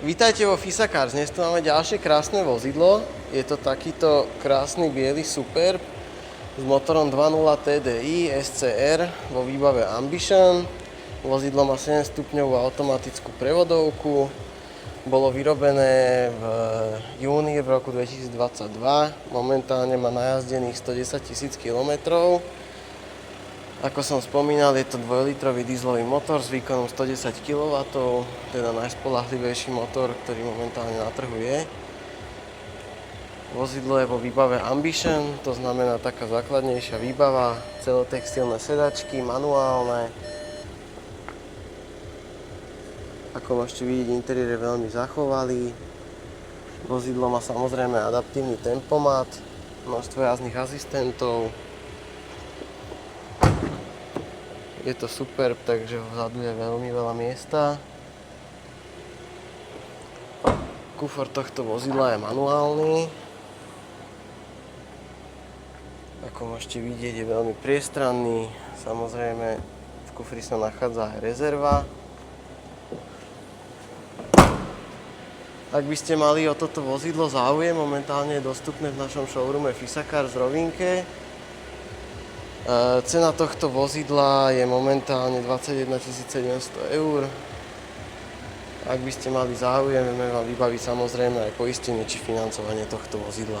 Vítajte vo FISA Cars. Dnes tu máme ďalšie krásne vozidlo. Je to takýto krásny biely Superb s motorom 2.0 TDI SCR vo výbave Ambition. Vozidlo má 7 stupňovú automatickú prevodovku. Bolo vyrobené v júni v roku 2022. Momentálne má najazdených 110 000 km. Ako som spomínal, je to 2-litrový dieselový motor s výkonom 110 kW, teda najspoľahlivejší motor, ktorý momentálne na trhu je. Vozidlo je vo výbave Ambition, to znamená taká základnejšia výbava, celotextilné sedačky, manuálne. Ako môžete vidieť, interiér je veľmi zachovalý. Vozidlo má samozrejme adaptívny tempomat, množstvo jazdných asistentov. Je to Superb, takže vzadu je veľmi veľa miesta. Kufor tohto vozidla je manuálny. Ako môžete vidieť, je veľmi priestranný. Samozrejme, v kufri sa nachádza aj rezerva. Ak by ste mali o toto vozidlo záujem, momentálne je dostupné v našom showroome FISA Cars v Rovinke. Cena tohto vozidla je momentálne 21 700 eur. Ak by ste mali záujem, vieme vám vybaviť samozrejme aj poistenie či financovanie tohto vozidla.